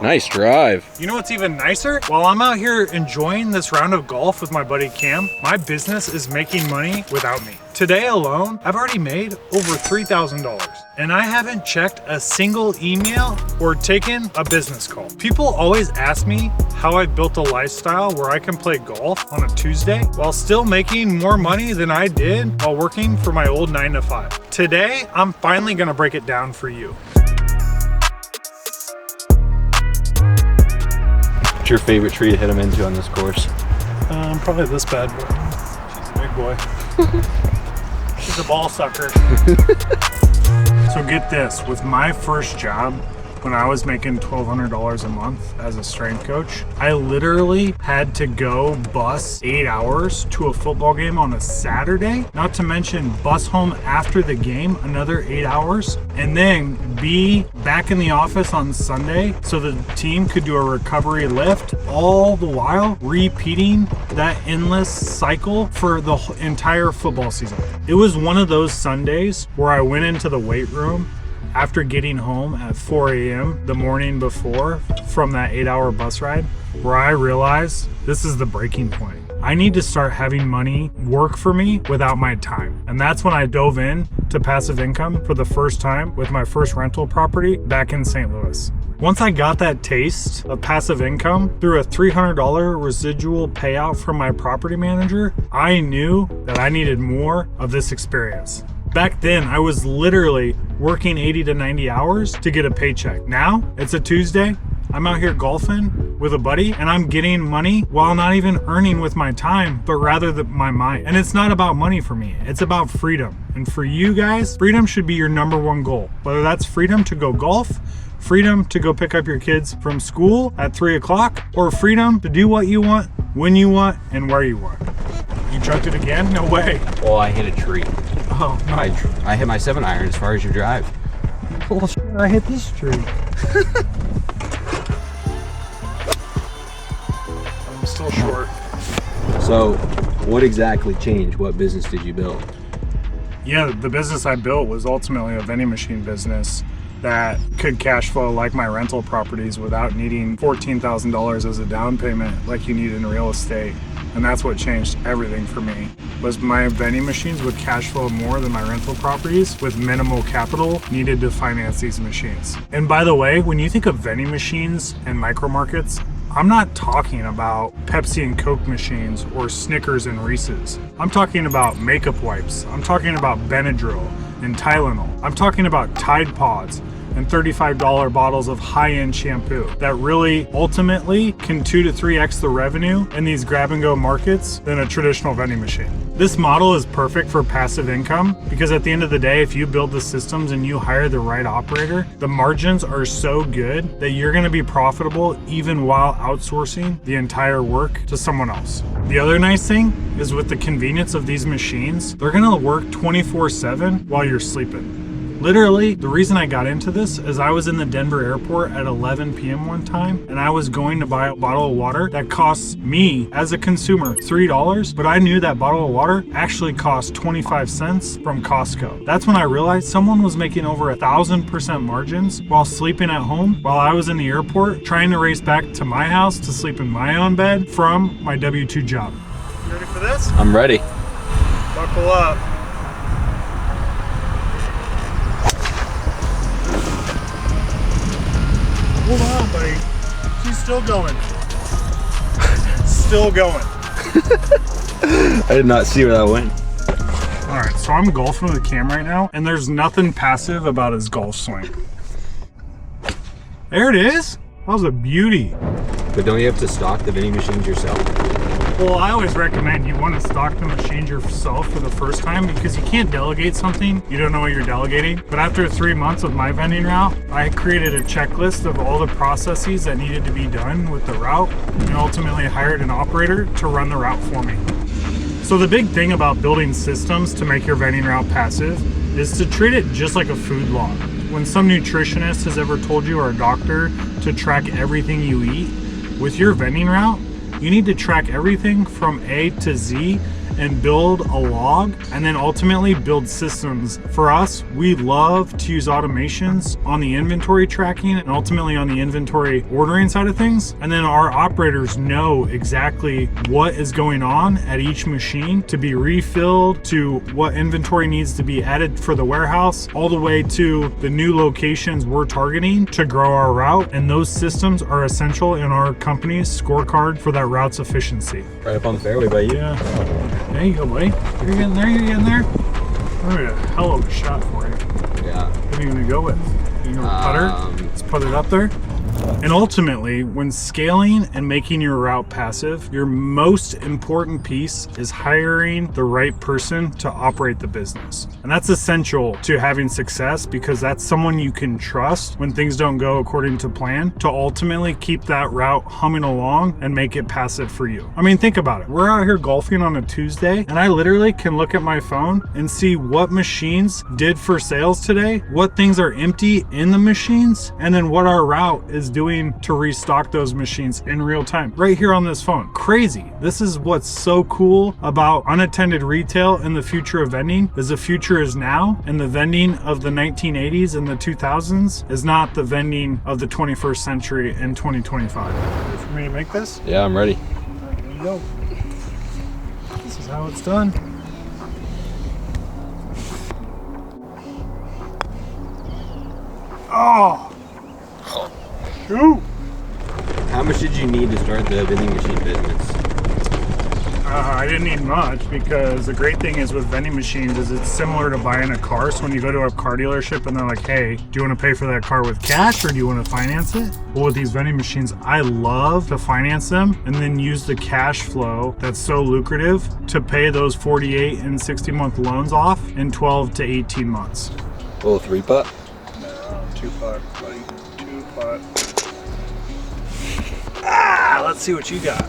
Nice drive. You know what's even nicer? While I'm out here enjoying this round of golf with my buddy Cam, my business is making money without me. Today alone, I've already made over $3,000 and I haven't checked a single email or taken a business call. People always ask me how I built a lifestyle where I can play golf on a Tuesday while still making more money than I did while working for my old 9-to-5. Today, I'm finally gonna break it down for you. What's your favorite tree to hit him into on this course? Probably this bad boy. She's a big boy. She's a ball sucker. So get this, with my first job, when I was making $1,200 a month as a strength coach, I literally had to go bus 8 hours to a football game on a Saturday, not to mention bus home after the game another 8 hours, and then be back in the office on Sunday so the team could do a recovery lift, all the while repeating that endless cycle for the entire football season. It was one of those Sundays where I went into the weight room after getting home at 4 a.m. the morning before from that 8-hour bus ride, where I realized this is the breaking point. I need to start having money work for me without my time. And that's when I dove in to passive income for the first time with my first rental property back in St. Louis. Once I got that taste of passive income through a $300 residual payout from my property manager, I knew that I needed more of this experience. Back then, I was literally working 80 to 90 hours to get a paycheck. Now, it's a Tuesday, I'm out here golfing with a buddy, and I'm getting money while not even earning with my time, but rather my mind. And it's not about money for me, it's about freedom. And for you guys, freedom should be your #1 goal. Whether that's freedom to go golf, freedom to go pick up your kids from school at 3 o'clock, or freedom to do what you want, when you want, and where you want. You chucked it again? No way. Oh, I hit a tree. Oh, no. I hit my 7-iron as far as your drive. Well, I hit this tree. I'm still short. So, what exactly changed? What business did you build? Yeah, the business I built was ultimately a vending machine business that could cash flow like my rental properties without needing $14,000 as a down payment like you need in real estate. And that's what changed everything for me, was my vending machines would cash flow more than my rental properties with minimal capital needed to finance these machines. And by the way, when you think of vending machines and micro markets, I'm not talking about Pepsi and Coke machines or Snickers and Reese's. I'm talking about makeup wipes. I'm talking about Benadryl and Tylenol. I'm talking about Tide Pods and $35 bottles of high-end shampoo that really ultimately can 2 to 3x the revenue in these grab-and-go markets than a traditional vending machine. This model is perfect for passive income because at the end of the day, if you build the systems and you hire the right operator, the margins are so good that you're gonna be profitable even while outsourcing the entire work to someone else. The other nice thing is with the convenience of these machines, they're gonna work 24/7 while you're sleeping. Literally, the reason I got into this is I was in the Denver airport at 11 p.m. one time, and I was going to buy a bottle of water that costs me, as a consumer, $3, but I knew that bottle of water actually cost 25 cents from Costco. That's when I realized someone was making over 1,000% margins while sleeping at home, while I was in the airport trying to race back to my house to sleep in my own bed from my W-2 job. You ready for this? I'm ready. Buckle up. Hold on, buddy. She's still going. Still going. I did not see where that went. All right, so I'm golfing with Cam right now, and there's nothing passive about his golf swing. There it is. That was a beauty. But don't you have to stock the vending machines yourself? Well, I always recommend you want to stock the machines yourself for the first time because you can't delegate something you don't know what you're delegating. But after 3 months of my vending route, I created a checklist of all the processes that needed to be done with the route and ultimately hired an operator to run the route for me. So the big thing about building systems to make your vending route passive is to treat it just like a food log. When some nutritionist has ever told you, or a doctor, to track everything you eat, with your vending route, you need to track everything from A to Z and build a log and then ultimately build systems. For us, we love to use automations on the inventory tracking and ultimately on the inventory ordering side of things. And then our operators know exactly what is going on at each machine to be refilled, to what inventory needs to be added for the warehouse, all the way to the new locations we're targeting to grow our route. And those systems are essential in our company's scorecard for that route's efficiency. Right up on the fairway by you. Yeah. There you go, buddy. You're getting there, you're getting there. All right, a hell of a shot for you. Yeah. What are you gonna go with? You gonna putter? Let's put it up there. And ultimately, when scaling and making your route passive, your most important piece is hiring the right person to operate the business. And that's essential to having success because that's someone you can trust when things don't go according to plan to ultimately keep that route humming along and make it passive for you. I mean, think about it. We're out here golfing on a Tuesday and I literally can look at my phone and see what machines did for sales today, what things are empty in the machines, and then what our route is doing to restock those machines in real time right here on this phone. Crazy. This is what's so cool about unattended retail and the future of vending is the future is now, and the vending of the 1980s and the 2000s is not the vending of the 21st century in 2025. Ready for me to make this? Yeah, I'm ready. All right, here we go. This is how it's done. Oh! Shoot! How much did you need to start the vending machine business? I didn't need much because the great thing is with vending machines is it's similar to buying a car. So when you go to a car dealership and they're like, hey, do you want to pay for that car with cash or do you want to finance it? Well, with these vending machines, I love to finance them and then use the cash flow that's so lucrative to pay those 48 and 60-month loans off in 12 to 18 months. A little 3-putt? No, 2-putt, buddy. 2-putt. Ah, let's see what you got.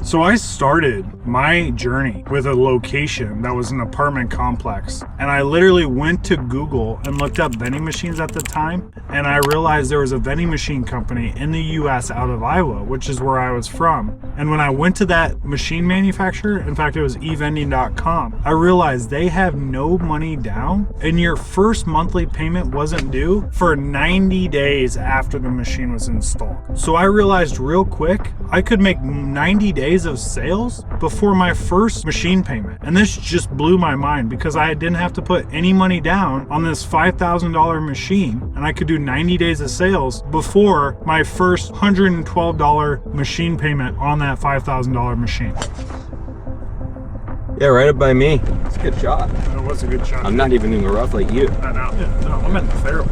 So I started my journey with a location that was an apartment complex. And I literally went to Google and looked up vending machines at the time. And I realized there was a vending machine company in the US out of Iowa, which is where I was from. And when I went to that machine manufacturer, in fact, it was evending.com, I realized they have no money down and your first monthly payment wasn't due for 90 days after the machine was installed. So I realized real quick, I could make 90 days of sales before my first machine payment. And this just blew my mind because I didn't have to put any money down on this $5,000 machine and I could do 90 days of sales before my first $112 machine payment on that $5,000 machine. Yeah, right up by me. It's a good shot. It was a good shot. I'm not even in the rough like you. I know. Yeah, no, I'm in the fairway.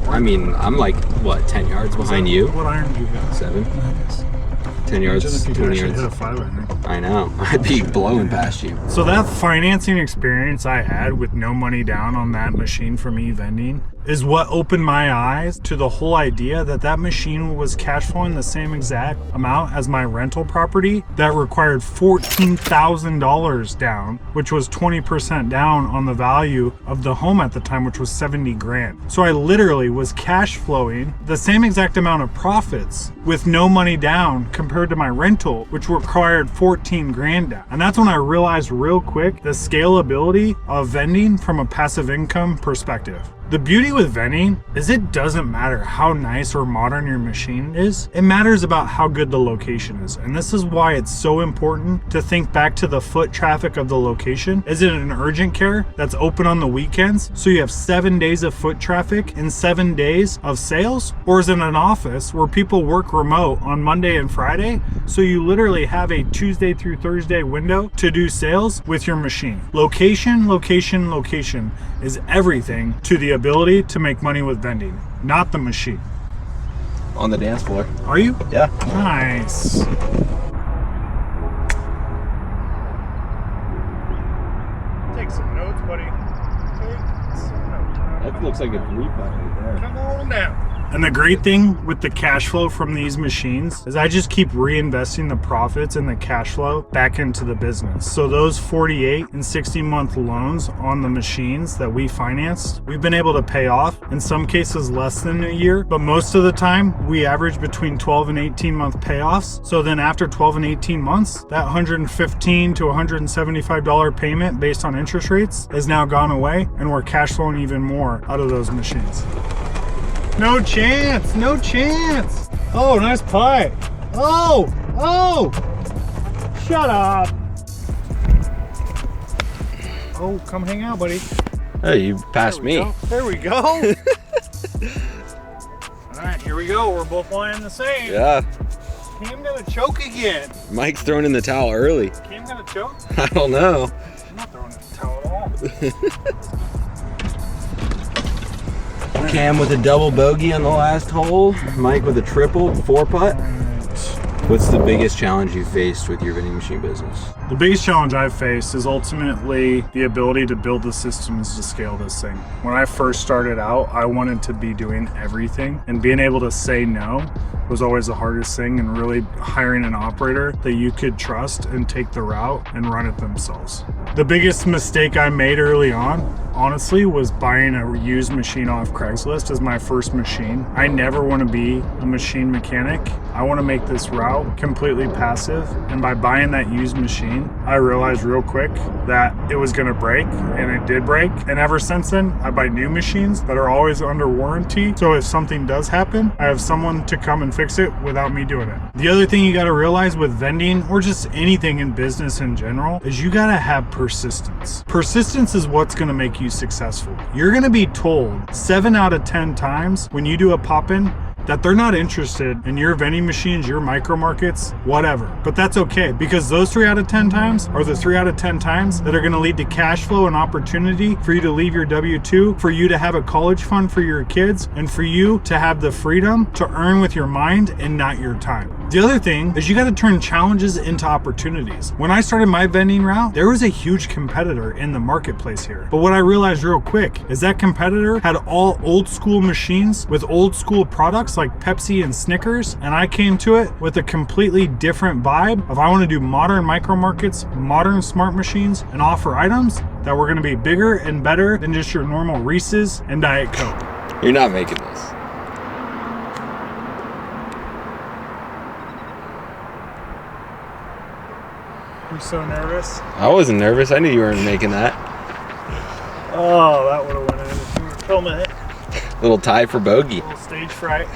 I mean, I'm like, what, 10 yards behind you? What iron do you have? 7. Nice. 10 yards, Imagine if you could 20 actually yards. hit a 5-iron. I know. I'd be blowing past you. So that financing experience I had with no money down on that machine from eVending is what opened my eyes to the whole idea that that machine was cash flowing the same exact amount as my rental property that required $14,000 down, which was 20% down on the value of the home at the time, which was 70 grand. So I literally was cash flowing the same exact amount of profits with no money down compared to my rental, which required 14 grand down. And that's when I realized real quick the scalability of vending from a passive income perspective. The beauty with vending is it doesn't matter how nice or modern your machine is. It matters about how good the location is. And this is why it's so important to think back to the foot traffic of the location. Is it an urgent care that's open on the weekends? So you have 7 days of foot traffic and 7 days of sales? Or is it an office where people work remote on Monday and Friday? So you literally have a Tuesday through Thursday window to do sales with your machine. Location, location, location is everything to the ability to make money with vending, not the machine. On the dance floor. Are you? Yeah. Nice. Take some notes, buddy. Take some notes. That looks like a 3-putt right there. Come on down. And the great thing with the cash flow from these machines is I just keep reinvesting the profits and the cash flow back into the business. So those 48 and 60-month loans on the machines that we financed, we've been able to pay off, in some cases less than a year, but most of the time we average between 12 and 18-month payoffs. So then after 12 and 18 months, that $115 to $175 payment based on interest rates has now gone away, and we're cash flowing even more out of those machines. No chance, no chance. Oh, nice pie. Oh, shut up. Oh, come hang out, buddy. Hey, you passed me. There we go. All right, here we go. We're both lying the same. Yeah. Cam gonna choke again. Mike's throwing in the towel early. Cam gonna choke? I don't know. I'm not throwing in the towel at all. Cam with a double bogey on the last hole. Mike with a triple 4-putt. What's the biggest challenge you faced with your vending machine business? The biggest challenge I've faced is ultimately the ability to build the systems to scale this thing. When I first started out, I wanted to be doing everything, and being able to say no was always the hardest thing, and really hiring an operator that you could trust and take the route and run it themselves. The biggest mistake I made early on, honestly, was buying a used machine off Craigslist as my first machine. I never want to be a machine mechanic. I want to make this route completely passive, and by buying that used machine, I realized real quick that it was going to break, and it did break. And ever since then, I buy new machines that are always under warranty, so if something does happen, I have someone to come and fix it without me doing it. The other thing you got to realize with vending, or just anything in business in general, is you got to have persistence. Persistence is what's going to make you successful. You're going to be told 7 out of 10 times when you do a pop-in that they're not interested in your vending machines, your micro markets, whatever. But that's okay, because those 3 out of 10 times are the 3 out of 10 times that are gonna lead to cash flow and opportunity for you to leave your W-2, for you to have a college fund for your kids, and for you to have the freedom to earn with your mind and not your time. The other thing is you gotta turn challenges into opportunities. When I started my vending route, there was a huge competitor in the marketplace here. But what I realized real quick is that competitor had all old school machines with old school products like Pepsi and Snickers, and I came to it with a completely different vibe of I want to do modern micro markets, modern smart machines, and offer items that were going to be bigger and better than just your normal Reese's and Diet Coke. You're not making this. I'm so nervous. I wasn't nervous. I knew you weren't making that. Oh, that would have went in if you were filming it. Little tie for bogey. Little stage fright.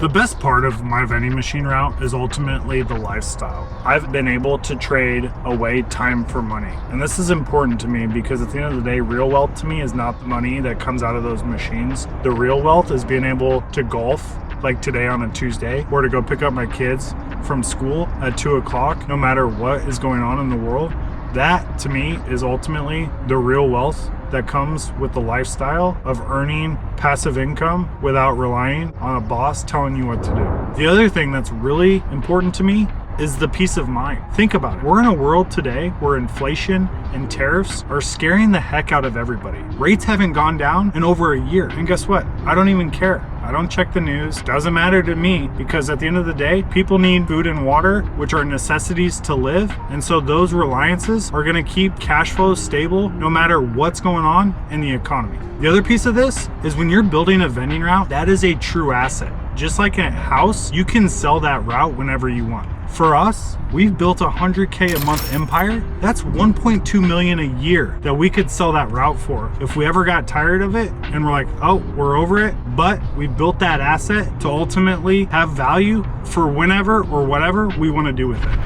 The best part of my vending machine route is ultimately the lifestyle. I've been able to trade away time for money. And this is important to me because at the end of the day, real wealth to me is not the money that comes out of those machines. The real wealth is being able to golf like today on a Tuesday, or to go pick up my kids from school at 2 o'clock, no matter what is going on in the world. That to me is ultimately the real wealth that comes with the lifestyle of earning passive income without relying on a boss telling you what to do. The other thing that's really important to me is the peace of mind. Think about it. We're in a world today where inflation and tariffs are scaring the heck out of everybody. Rates haven't gone down in over a year. And guess what? I don't even care. I don't check the news. Doesn't matter to me, because at the end of the day, people need food and water, which are necessities to live. And so those reliances are going to keep cash flow stable no matter what's going on in the economy. The other piece of this is when you're building a vending route, that is a true asset. Just like a house, you can sell that route whenever you want. For us, we've built a $100K a month empire. That's $1.2 million a year that we could sell that route for if we ever got tired of it and we're like, oh, we're over it. But we built that asset to ultimately have value for whenever or whatever we want to do with it.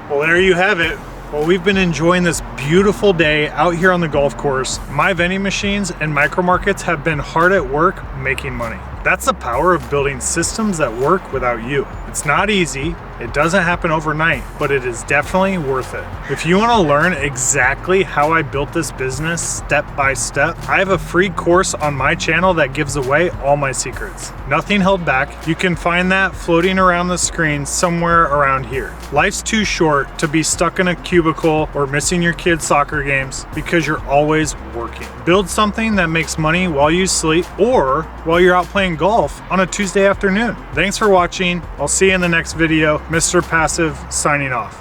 Well, there you have it. Well, we've been enjoying this beautiful day out here on the golf course. My vending machines and micro markets have been hard at work making money. That's the power of building systems that work without you. It's not easy, It doesn't happen overnight, but it is definitely worth it. If you want to learn exactly how I built this business step by step, I have a free course on my channel that gives away all my secrets. Nothing held back. You can find that floating around the screen somewhere around here. Life's too short to be stuck in a cubicle or missing your kids' soccer games because you're always working. Build something that makes money while you sleep or while you're out playing golf on a Tuesday afternoon. Thanks for watching. I'll see you in the next video. Mr. Passive signing off.